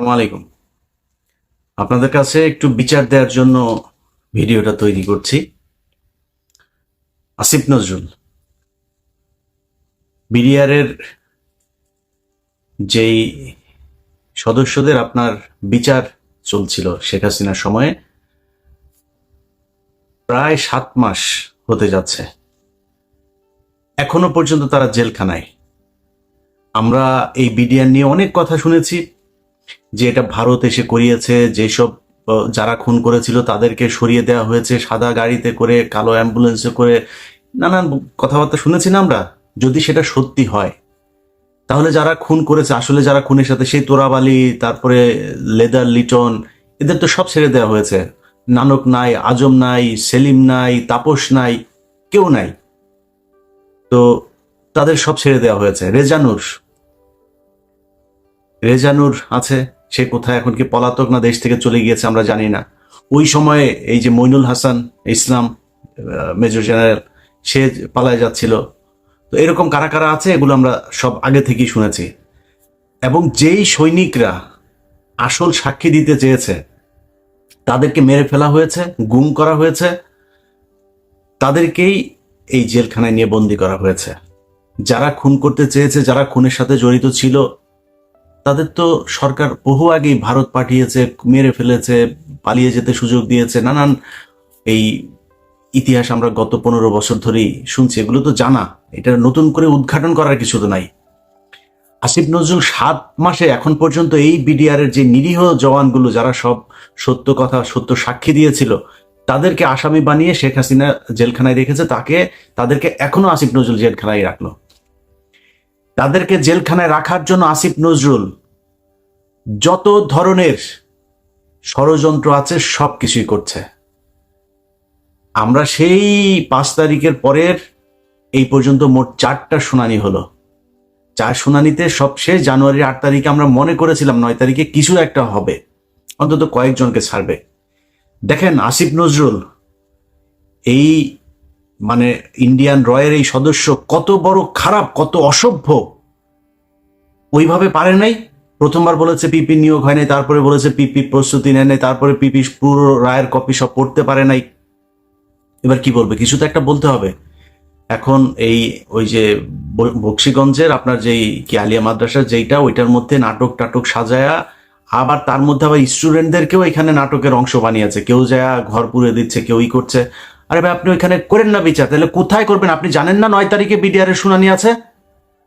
আসসালামু আলাইকুম। আপনাদের কাছে একটু বিচার দেওয়ার জন্য ভিডিওটা তৈরি করছি। আসিফ নজরুল বিডিআরের যেই সদস্যদের আপনার বিচার চলছিল শেখ হাসিনার সময়ে, প্রায় 7 মাস হতে যাচ্ছে, এখনো পর্যন্ত তারা জেলখানায়। আমরা এই বিডিআর নিয়ে অনেক কথা শুনেছি যে এটা ভারত এসে করিয়েছে, যেসব যারা খুন করেছিল তাদেরকে সরিয়ে দেওয়া হয়েছে, সাদা গাড়িতে করে, কালো অ্যাম্বুলেন্সে করে, নানান কথাবার্তা শুনেছি না আমরা। যদি সেটা সত্যি হয় তাহলে যারা খুন করেছে, আসলে যারা খুনের সাথে, সেই তোরাবালি, তারপরে লেদার লিটন, এদের তো সব ছেড়ে দেওয়া হয়েছে। নানক নাই, আজম নাই, সেলিম নাই, তাপস নাই, কেউ নাই। তো তাদের সব ছেড়ে দেওয়া হয়েছে। রেজানুর আছে, সে কোথায় এখন? কি পলাতক না দেশ থেকে চলে গিয়েছে আমরা জানি না। ওই সময়ে এই যে মইনুল হাসান ইসলাম, মেজর জেনারেল, সে পালায় যাচ্ছিল। তো এরকম কারা কারা আছে এগুলো আমরা সব আগে থেকেই শুনেছি। এবং যেই সৈনিকরা আসল সাক্ষী দিতে চেয়েছে তাদেরকে মেরে ফেলা হয়েছে, গুম করা হয়েছে, তাদেরকেই এই জেলখানায় নিয়ে বন্দি করা হয়েছে। যারা খুন করতে চেয়েছে, যারা খুনের সাথে জড়িত ছিল, তাদের তো সরকার বহু আগেই ভারত পাঠিয়েছে, মেরে ফেলেছে, পালিয়ে যেতে সুযোগ দিয়েছে। নানান এই ইতিহাস আমরা গত 15 বছর ধরেই শুনছি, এগুলো তো জানা, এটা নতুন করে উদ্ঘাটন করার কিছু তো নাই। আসিফ নজরুল 7 মাসে এখন পর্যন্ত এই বিডিআরের যে নিরীহ জওয়ানগুলো, যারা সব সত্য কথা, সত্য সাক্ষী দিয়েছিল, তাদেরকে আসামি বানিয়ে শেখ হাসিনা জেলখানায় রেখেছে। তাদেরকে এখনো আসিফ নজরুল জেলখানায় রাখলো। তাদেরকে জেলখানায় রাখার জন্য আসিফ নজরুল যত ধরনের ষড়যন্ত্র আছে সব কিছুই করছে। আমরা সেই 5 তারিখের পরের এই পর্যন্ত মোট 4টা শুনানি হলো। 4 শুনানিতে সবশেষ জানুয়ারির 8 তারিখে আমরা মনে করেছিলাম 9 তারিখে কিছু একটা হবে, অন্তত কয়েকজনকে ছাড়বে। দেখেন আসিফ নজরুল এই মানে ইন্ডিয়ান রয়ের এই সদস্য কত বড় খারাপ, কত অসভ্য। ওইভাবে পারে নাই। প্রথমবার বলেছে পিপি নিয়োগ হয় নাই, তারপরে বলেছে পিপি প্রস্তুতি নেয় নাই, তারপরে পিপি পুরো রায়ের কপি সব পড়তে পারে নাই। এবার কি বলবে? কিছু তো একটা বলতে হবে। এখন এই ওই যে বক্সিগঞ্জের আপনার যেই কি আলিয়া মাদ্রাসা যেইটা, ওইটার মধ্যে নাটক টাটক সাজায়া, আবার তার মধ্যে আবার স্টুডেন্টদেরকেও এখানে নাটকের অংশ বানিয়েছে। কেউ যায় ঘর পুড়ে দিচ্ছে, কেউই করছে। আরে ভাই, আপনি ওইখানে করেন না বিচার, তাহলে কোথায় করবেন? আপনি জানেন না 9 তারিখে বিডিআর এর শুনানি আছে?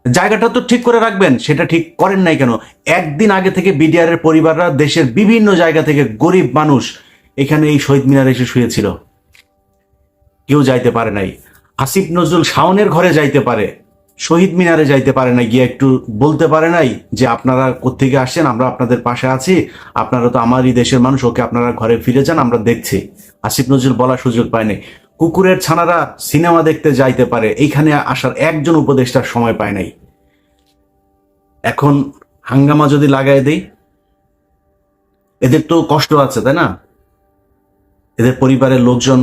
জায়গাটা তো ঠিক করে রাখবেন, সেটা ঠিক করেন নাই কেন? একদিন আগে থেকে বিডিআর এর পরিবাররা দেশের বিভিন্ন জায়গা থেকে, গরিব মানুষ এখানে এই শহীদ মিনারে এসে শুয়েছিল, কেউ যাইতে পারে নাই। আসিফ নজরুল শাওনের ঘরে যাইতে পারে, শহীদ মিনারে যাইতে পারে না, গিয়ে একটু বলতে পারে নাই যে আপনারা কোত্থেকে আসছেন, আমরা আপনাদের পাশে আছি, আপনারা তো আমারই দেশের মানুষ, ওকে আপনারা ঘরে ফিরে যান, আমরা দেখছি। আসিফ নজরুল বলার সুযোগ পায় নাই। কুকুরের ছানারা সিনেমা দেখতে যাইতে পারে, এইখানে আসার একজন উপদেষ্টার সময় পায় নাই। এখন হাঙ্গামা যদি লাগাই দেই, এদের তো কষ্ট আছে, তাই না? এদের পরিবারের লোকজন,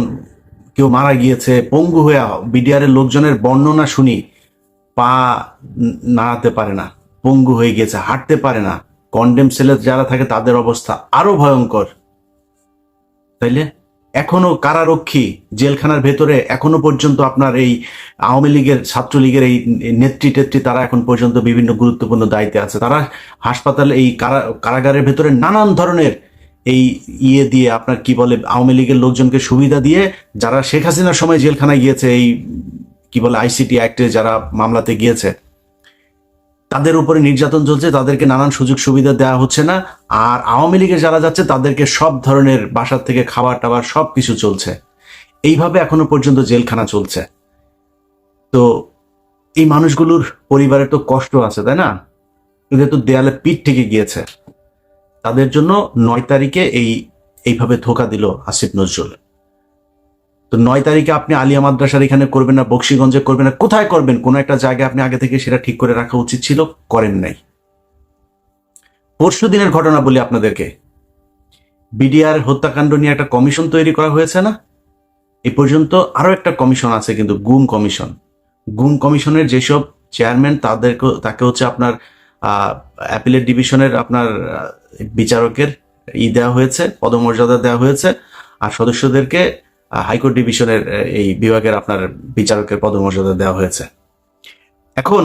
কেউ মারা গিয়েছে, পঙ্গু হয়ে, বিডিআর এর লোকজনের বর্ণনা শুনি, পা নাড়াতে পারে না, পঙ্গু হয়ে গিয়েছে, হাঁটতে পারে না। কন্ডেম সেলে যারা থাকে তাদের অবস্থা আরো ভয়ঙ্কর। তাইলে এখনো কারারক্ষী জেলখানার ভেতরে, এখনো পর্যন্ত আপনার এই আওয়ামী লীগের, ছাত্রলীগের এই নেত্রী তারা এখন পর্যন্ত বিভিন্ন গুরুত্বপূর্ণ দায়িত্বে আছে। তারা হাসপাতালে, এই কারাগারের ভেতরে নানান ধরনের এই দিয়ে আপনার কি বলে, আওয়ামী লীগের লোকজনকে সুবিধা দিয়ে, যারা শেখ হাসিনার সময় জেলখানায় গিয়েছে, এই কি বলে আইসিটি অ্যাক্টে যারা মামলাতে গিয়েছে, তাদের উপরে নির্যাতন চলছে, তাদেরকে নানান সুযোগ সুবিধা দেওয়া হচ্ছে না। আর আওয়ামী লীগে যারা যাচ্ছে তাদেরকে সব ধরনের বাসার থেকে খাবার টাবার সব কিছু চলছে। এইভাবে এখনো পর্যন্ত জেলখানা চলছে। তো এই মানুষগুলোর পরিবারের তো কষ্ট আছে, তাই না? এদের তো দেয়ালে পিঠ থেকে গিয়েছে। তাদের জন্য 9 তারিখে এইভাবে ধোকা দিল আসিফ নজরুল। তো 9 তারিখে আপনি আলিয়া মাদ্রাসার এখানে করবেন না, বক্সিগঞ্জে করবেন না, কোথায় করবেন? কোন একটা জায়গায় আপনি আগে থেকে সেটা ঠিক করে রাখা উচিত ছিল, করেন নাই। পরশু দিনের ঘটনা বলি আপনাদেরকে, বিডিআর হত্যাকাণ্ড নিয়ে একটা কমিশন তৈরি করা হয়েছে না? এই পর্যন্ত আরো একটা কমিশন আছে, কিন্তু গুম কমিশনের যেসব চেয়ারম্যান, তাকে হচ্ছে আপনার অ্যাপিলেট ডিভিশনের আপনার বিচারকের দেওয়া হয়েছে, পদমর্যাদা দেওয়া হয়েছে, আর সদস্যদেরকে হাইকোর্ট ডিভিশনের এই বিভাগের আপনার বিচারকের পদমর্যাদা দেওয়া হয়েছে। এখন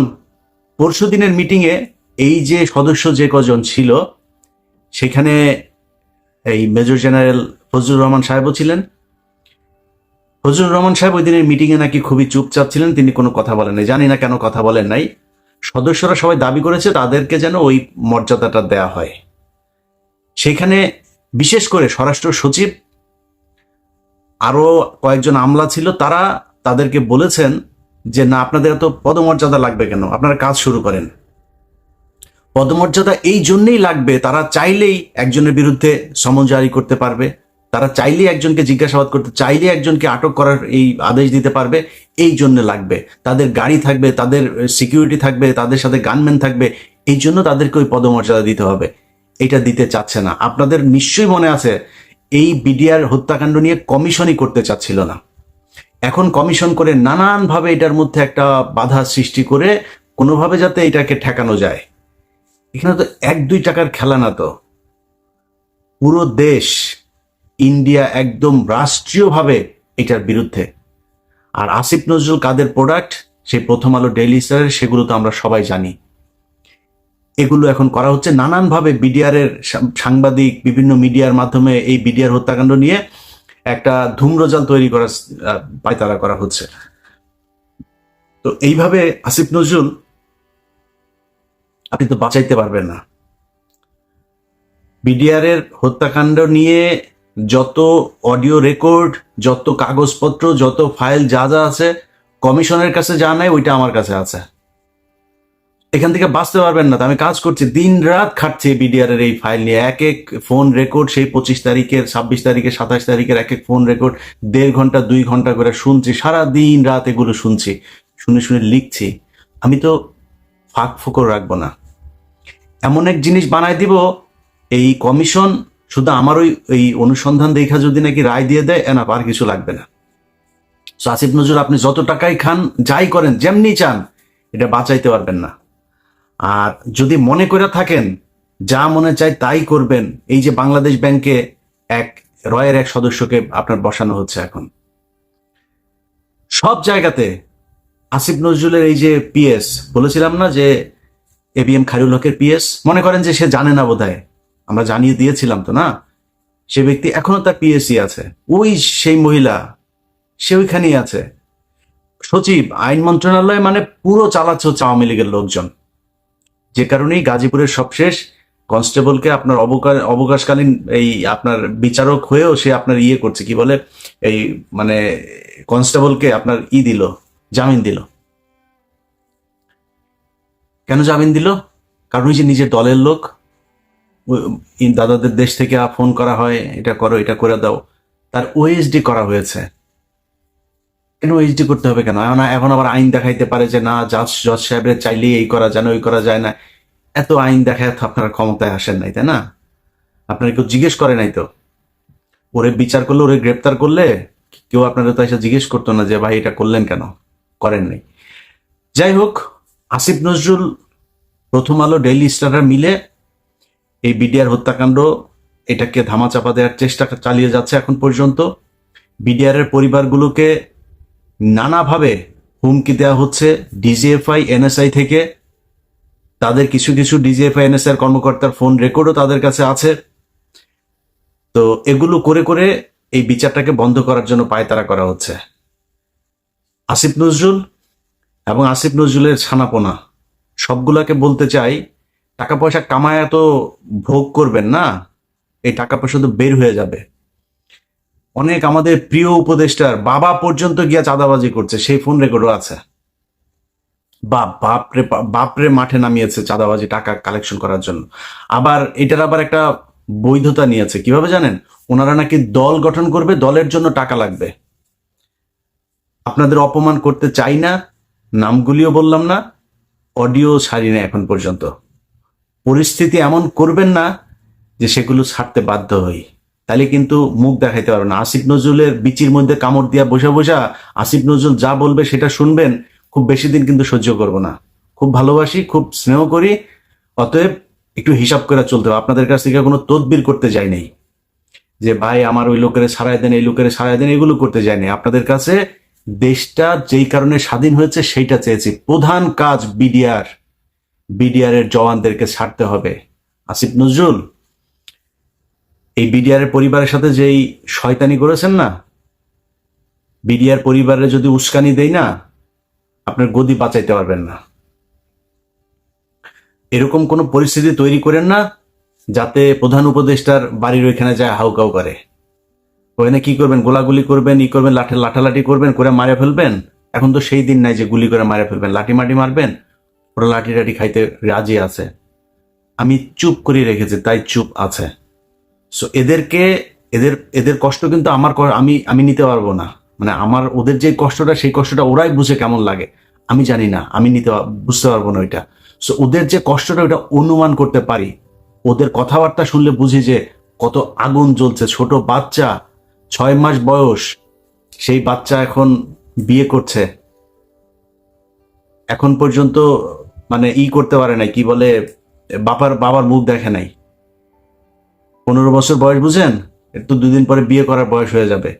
পরশু দিনের মিটিংয়ে এই যে সদস্য যে কজন ছিল, সেখানে এই মেজর জেনারেল ফজলুর রহমান সাহেবও ছিলেন। ফজলুর রহমান সাহেব ওই দিনের মিটিংয়ে নাকি খুবই চুপচাপ ছিলেন, তিনি কোনো কথা বলেন নাই। জানি না কেন কথা বলেন নাই। সদস্যরা সবাই দাবি করেছে তাদেরকে যেন ওই মর্যাদাটা দেয়া হয়। সেখানে বিশেষ করে স্বরাষ্ট্র সচিব, আরো কয়েকজন আমলা ছিল, তারা তাদেরকে বলেছেন যে না, আপনাদের এত পদমর্যাদা লাগবে কেন, আপনারা কাজ শুরু করেন। পদমর্যাদা এই জন্যই লাগবে, তারা চাইলেই একজনের বিরুদ্ধে সমন জারি করতে পারবে, তারা চাইলেই একজনকে জিজ্ঞাসাবাদ করতে, চাইলেই একজনকে আটক করার এই আদেশ দিতে পারবে। এই জন্য লাগবে, তাদের গাড়ি থাকবে, তাদের সিকিউরিটি থাকবে, তাদের সাথে গানম্যান থাকবে, এই জন্য তাদেরকে ওই পদমর্যাদা দিতে হবে। এটা দিতে চাচ্ছে না। আপনাদের নিশ্চয়ই মনে আছে, এই বিডিআর হত্যাকাণ্ড নিয়ে কমিশনই করতে চাচ্ছিল না। এখন কমিশন করে নানানভাবে এটার মধ্যে একটা বাধা সৃষ্টি করে কোনোভাবে যাতে এটাকে ঠেকানো যায়। এখানে তো 1-2 টাকার খেলা না, তো পুরো দেশ, ইন্ডিয়া একদম রাষ্ট্রীয়ভাবে এটার বিরুদ্ধে। আর আসিফ নজরুল কাদের প্রোডাক্ট, সেই প্রথম আলো, ডেইলি স্টারের, সেগুলো তো আমরা সবাই জানি। এগুলো এখন করা হচ্ছে নানানভাবে। বিডিআর এর সাংবাদিক বিভিন্ন মিডিয়ার মাধ্যমে এই বিডিআর হত্যাকাণ্ড নিয়ে একটা ধূম্রজাল তৈরি করার পায়তারা করা হচ্ছে। তো এইভাবে আসিফ নজরুল আপনি তো বাঁচাইতে পারবেন না। বিডিআর এর হত্যাকাণ্ড নিয়ে যত অডিও রেকর্ড, যত কাগজপত্র, যত ফাইল যা যা আছে, কমিশনের কাছে যা নাই ওইটা আমার কাছে আছে। এখান থেকে বাঁচতে পারবেন না। আমি কাজ করছি, দিন রাত খাটছি বিডিআর এর এই ফাইল নিয়ে। এক এক ফোন রেকর্ড, সেই 25 তারিখের, 26 তারিখের, 27 তারিখের এক এক ফোন রেকর্ড 1.5 ঘন্টা 2 ঘন্টা করে শুনছি, সারা দিন রাত এগুলো শুনছি, শুনে শুনে লিখছি। আমি তো ফাঁক ফোকর রাখবো না। এমন এক জিনিস বানায় দিব, এই কমিশন শুধু আমার ওই অনুসন্ধান দেখা যদি নাকি রায় দিয়ে দেয়, না আর কিছু লাগবে না। আসিফ নজরুল আপনি যত টাকাই খান, যাই করেন, যেমনি চান, এটা বাঁচাইতে পারবেন না। আর যদি মনে করে থাকেন যা মনে চায় তাই করবেন, এই যে বাংলাদেশ ব্যাংকে রয়ের এক সদস্যকে আপনার বসানো হচ্ছে, এখন সব জায়গাতে আসিফ নজরুলের এই যে পিএস, বলেছিলাম না যে এবিএম খায়রুল হকের পিএস, মনে করেন যে সে জানে না বোধহয়, আমরা জানিয়ে দিয়েছিলাম তো না, সে ব্যক্তি এখনো তার পিএসসি আছে, ওই সেই মহিলা সে ওইখানেই আছে। সচিব আইন মন্ত্রণালয় মানে পুরো চালাচ্ছে হচ্ছে আওয়ামী লীগের লোকজন। যে কারণেই গাজীপুরের সবশেষ কনস্টেবলকে আপনার অবকাশকালীন এই আপনার বিচারক হয়েও সে আপনার ইয়ে করছে, কি বলে, এই মানে কনস্টেবলকে আপনার দিল, জামিন দিল। কেন জামিন দিল? কারণ ওই যে নিজের দলের লোক, দাদাদের দেশ থেকে ফোন করা হয়, এটা করো, এটা করে দাও, তার ওএসডি করা হয়েছে। কেন ওএসডি করতে হবে কেন? এখন আবার আইন দেখাইতে পারে যে না, জজ সাহেবের চাইলেই এই করা যায় না, ওই করা যায় না। এত আইন দেখায় তো আপনারা ক্ষমতায় আসেন নাই, তাই না? আপনারা কেউ জিজ্ঞেস করে নাই তো? ওরে বিচার করলে, ওরে গ্রেপ্তার করলে কেউ আপনারা তো এসে জিজ্ঞেস করতো না যে ভাই এটা করলেন কেন, করেন নাই। যাই হোক, আসিফ নজরুল, প্রথম আলো, ডেইলি স্টার মিলে এই বিডিআর হত্যাকাণ্ড এটাকে ধামাচাপা দেওয়ার চেষ্টা চালিয়ে যাচ্ছে এখন পর্যন্ত। বিডিআর এর পরিবারগুলোকে নানাভাবে হুমকি দেওয়া হচ্ছে ডিজিএফআই, এনএসআই থেকে। তাদের কিছু কিছু ডিজিএফআই, এনএসআই কর্মকর্তার ফোন রেকর্ডও তাদের কাছে আছে। তো এগুলো করে করে এই বিচারটাকে বন্ধ করার জন্য পায়তারা করা হচ্ছে। আসিফ নজরুল এবং আসিফ নজরুলের ছানাপোনা সবগুলাকে বলতে চাই, টাকা পয়সা কামায় তো ভোগ করবেন না, এই টাকা পয়সা তো বের হয়ে যাবে। অনেক আমাদের প্রিয় উপদেষ্টার বাবা পর্যন্ত গিয়া চাঁদাবাজি করছে, সেই ফোন রেকর্ডও আছে। বাপরে মাঠে নামিয়েছে চাঁদাবাজি, টাকা কালেকশন করার জন্য। আবার এটার আবার একটা বৈধতা নিয়েছে, কিভাবে জানেন? ওনারা নাকি দল গঠন করবে, দলের জন্য টাকা লাগবে। আপনাদের অপমান করতে চাই না, নামগুলিও বললাম না, অডিও ছাড়ি না এখন পর্যন্ত। পরিস্থিতি এমন করবেন না যে সেগুলো ছাড়তে বাধ্য হই, তাহলে কিন্তু মুখ দেখাইতে পারবে না। আসিফ নজরুলের বিচির মধ্যে কামড় দিয়া বসা বসা আসিফ নজরুল যা বলবে সেটা শুনবেন, খুব বেশি দিন কিন্তু সহ্য করব না। খুব ভালোবাসি, খুব স্নেহ করি, অতএব একটু হিসাব করে চলতে হবে। আপনাদের কাছ থেকে কোনো তদবির করতে যাই নাই যে ভাই আমার ওই লোকের সারাই দেন, এই লোকের সারাই দেন, এগুলো করতে যাই নাই। আপনাদের কাছে দেশটা যেই কারণে স্বাধীন হয়েছে সেইটা চেয়েছি। প্রধান কাজ বিডিআর এর জওয়ানদেরকে ছাড়তে হবে। আসিফ নজরুল এই বিডিআর এর পরিবারের সাথে যেই শয়তানি করেছেন না, বিডিআর পরিবারে যদি উস্কানি দেই না, আপনার গদি বাঁচাইতে পারবেন না। এরকম কোন পরিস্থিতি তৈরি করেন না যাতে প্রধান উপদেষ্টার বাড়ির ওইখানে যায় হাউকাউ করে। ওখানে কি করবেন? গোলাগুলি করবেন, করবেন, লাঠালাঠি করবেন, করে মারে ফেলবেন। এখন তো সেই দিন নাই যে গুলি করে মারে ফেলবেন, লাঠি মাটি মারবেন। ওরা লাঠি টাঠি খাইতে রাজি আছে। আমি চুপ করে রেখেছি, তাই চুপ আছে। সো এদের কষ্ট কিন্তু আমি নিতে পারবো না। মানে আমার ওদের যে কষ্টটা, সেই কষ্টটা ওরাই বুঝে কেমন লাগে আমি জানি না, আমি বুঝতে পারবো না ওইটা। সো ওদের যে কষ্টটা ওটা অনুমান করতে পারি। ওদের কথাবার্তা শুনলে বুঝি যে কত আগুন জ্বলছে। ছোট বাচ্চা, 6 মাস বয়স, সেই বাচ্চা এখন বিয়ে করছে, এখন পর্যন্ত মানে করতে পারে নাই, কি বলে, বাবার মুখ দেখে নাই। 15 বছর বয়স, বুঝেন? একটু 2 দিন পরে বিয়ে করার বয়স হয়ে যাবে।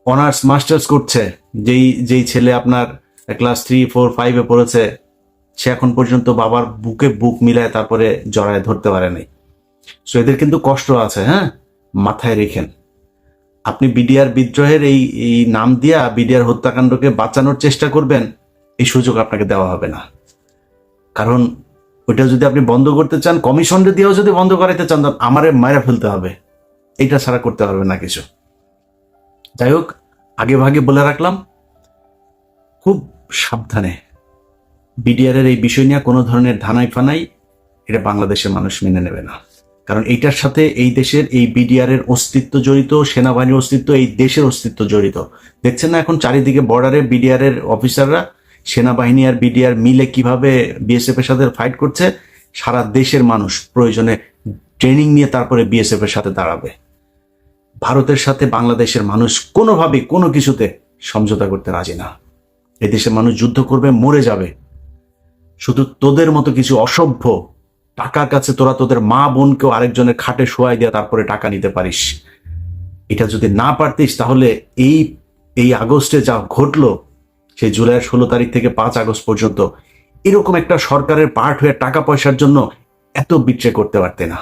অনার্স মাস্টার্স করছে যেই ছেলে আপনার ক্লাস 3, 4, 5-এ পড়েছে, সে এখন পর্যন্ত বাবার বুকে বুক মিলায় তারপরে জড়ায় ধরতে পারে নাই। সো এদের কিন্তু কষ্ট আছে, হ্যাঁ, মাথায় রেখেন। আপনি বিডিআর বিদ্রোহের এই নাম দিয়া বিডিআর হত্যাকাণ্ডকে বাঁচানোর চেষ্টা করবেন, এই সুযোগ আপনাকে দেওয়া হবে না। কারণ ওইটা যদি আপনি বন্ধ করতে চান, কমিশন দিয়েও যদি বন্ধ করাইতে চান, আমারে মায়েরা ফেলতে হবে। এইটা ছাড়া করতে পারবে না কিছু। যাই হোক, আগে ভাগে বলে রাখলাম, খুব সাবধানে। বিডিআর এর এই বিষয় নিয়ে কোনো ধরনের ধানাই ফানাই এটা বাংলাদেশের মানুষ মেনে নেবে না। কারণ এইটার সাথে এই দেশের এই বিডিআর এর অস্তিত্ব জড়িত, সেনাবাহিনীর অস্তিত্ব, এই দেশের অস্তিত্ব জড়িত। দেখছেন না এখন চারিদিকে বর্ডারে বিডিআর এর অফিসাররা, সেনাবাহিনী আর বিডিআর মিলে কিভাবে বিএসএফ এর সাথে ফাইট করছে। সারা দেশের মানুষ প্রয়োজনে ট্রেনিং নিয়ে তারপরে বিএসএফ এর সাথে দাঁড়াবে। ভারতের সাথে বাংলাদেশের মানুষ কোনোভাবে কোনো কিছুতে সমঝোতা করতে রাজি না। এদেশের মানুষ যুদ্ধ করবে, মরে যাবে। শুধু তোদের মতো কিছু অসভ্য টাকার কাছে তোরা তোদের মা বোনকেও আরেকজনের খাটে শোয়াই দিয়ে তারপরে টাকা নিতে পারিস। এটা যদি না পারতিস তাহলে এই আগস্টে যা ঘটলো, সেই জুলাইয়ের 16 তারিখ থেকে 5 আগস্ট পর্যন্ত এরকম একটা সরকারের পার্ট হয়ে টাকা পয়সার জন্য এত বিট্রে করতে পারতে না।